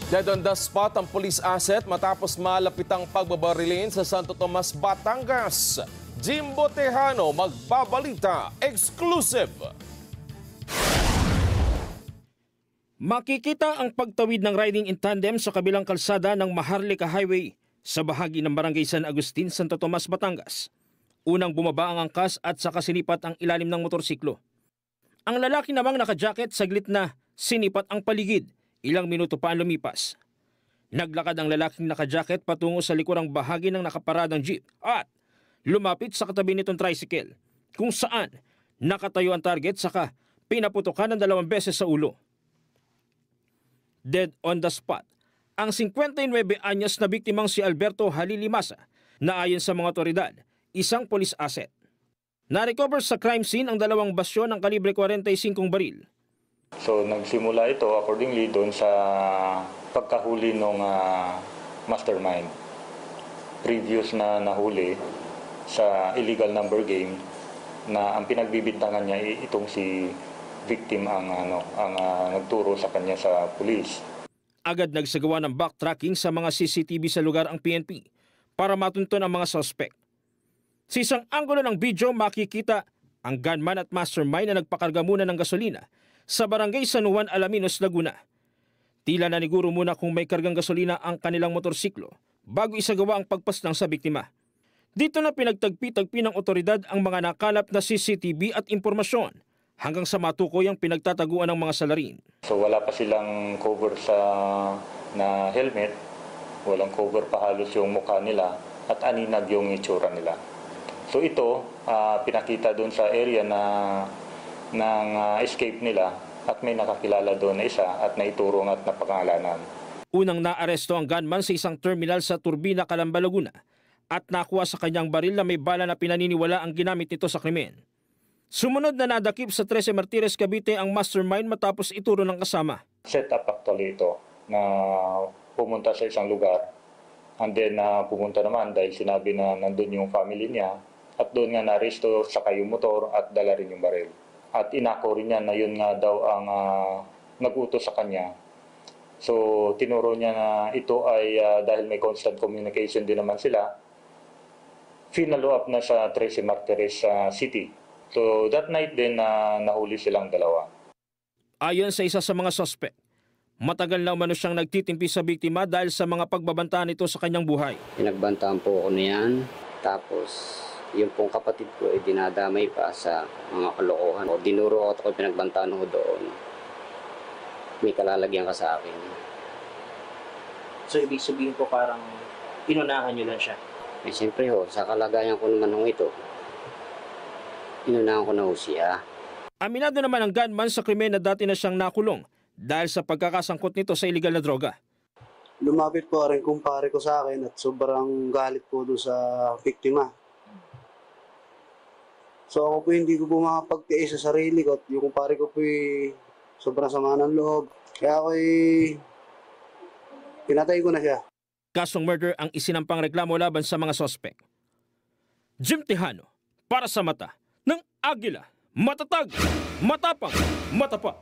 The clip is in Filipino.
Dead on the spot ang police asset matapos malapitang pagbabarilin sa Santo Tomas, Batangas. Jimbo Tejano magbabalita exclusive. Makikita ang pagtawid ng riding in tandem sa kabilang kalsada ng Maharlika Highway sa bahagi ng Barangay San Agustin, Santo Tomas, Batangas. Unang bumaba ang angkas at saka sinipat ang ilalim ng motorsiklo. Ang lalaki namang naka-jacket saglit na sinipat ang paligid. Ilang minuto pa ang lumipas. Naglakad ang lalaking naka-jacket patungo sa likurang bahagi ng nakaparadang jeep at lumapit sa katabi nitong tricycle kung saan nakatayo ang target saka pinaputokan ng 2 beses sa ulo. Dead on the spot ang 59 anyos na biktimang si Alberto Halilimasa na ayon sa mga otoridad, isang police asset. Na-recover sa crime scene ang 2 basyo ng kalibre 45 baril. So nagsimula ito accordingly doon sa pagkahuli ng mastermind. Previous na nahuli sa illegal number game na ang pinagbibintangan niya itong si victim ang nagturo sa kanya sa pulis. Agad nagsagawa ng backtracking sa mga CCTV sa lugar ang PNP para matunton ang mga suspect. Sa isang anggulo ng video makikita ang gunman at mastermind na nagpakarga muna ng gasolina sa barangay San Juan, Alaminos, Laguna. Tila naniguro muna kung may kargang gasolina ang kanilang motorsiklo bago isagawa ang pagpaslang sa biktima. Dito na pinagtagpi-tagpi ng otoridad ang mga nakalap na CCTV at impormasyon hanggang sa matukoy ang pinagtataguan ng mga salarin. So wala pa silang cover na helmet, walang cover pa halos yung mukha nila at aninag yung itsura nila. So ito, pinakita doon sa area ng escape nila at may nakakilala doon na isa at naiturong at napangalanan. Unang naaresto ang gunman sa isang terminal sa Turbina, Calamba, Laguna at nakuha sa kanyang baril na may bala na pinaniniwala ang ginamit nito sa krimen. Sumunod na nadakip sa 13 Martires, Cavite ang mastermind matapos ituro ng kasama. Set up actually ito na pumunta sa isang lugar and then pumunta naman dahil sinabi na nandun yung family niya at doon nga na-aresto sa yung motor at dala rin yung baril. At inako rin niya na yun nga daw ang nag-utos sa kanya. So tinuro niya na ito ay dahil may constant communication din naman sila, finalo up na sa 13 Martires City. So that night din nahuli silang 2. Ayon sa isa sa mga suspect, matagal na umano siyang nagtitimpi sa biktima dahil sa mga pagbabantaan nito sa kanyang buhay. Pinagbantaan po ako niyan, tapos yung pong kapatid ko ay dinadamay pa sa mga kalokohan. Dinuro ako pinagbantaan ko doon. May kalalagyan ka sa akin. So ibig sabihin po parang inunahan nyo lang siya? Eh siyempre ho, sa kalagayan ko naman ito, inunahan ko na ho siya. Aminado naman ang gunman sa krimen na dati na siyang nakulong dahil sa pagkakasangkot nito sa illegal na droga. Lumapit po rin kumpare ko sa akin at sobrang galit po doon sa biktima. So ako po hindi ko po makapagtiis sa sarili ko at yung kumpare ko po sobrang sama ng loob. Kaya ako pinatay ko na siya. Kasong murder ang isinampang reklamo laban sa mga suspect. Jim Tejano, para sa mata ng Agila, matatag, matapang, matapat.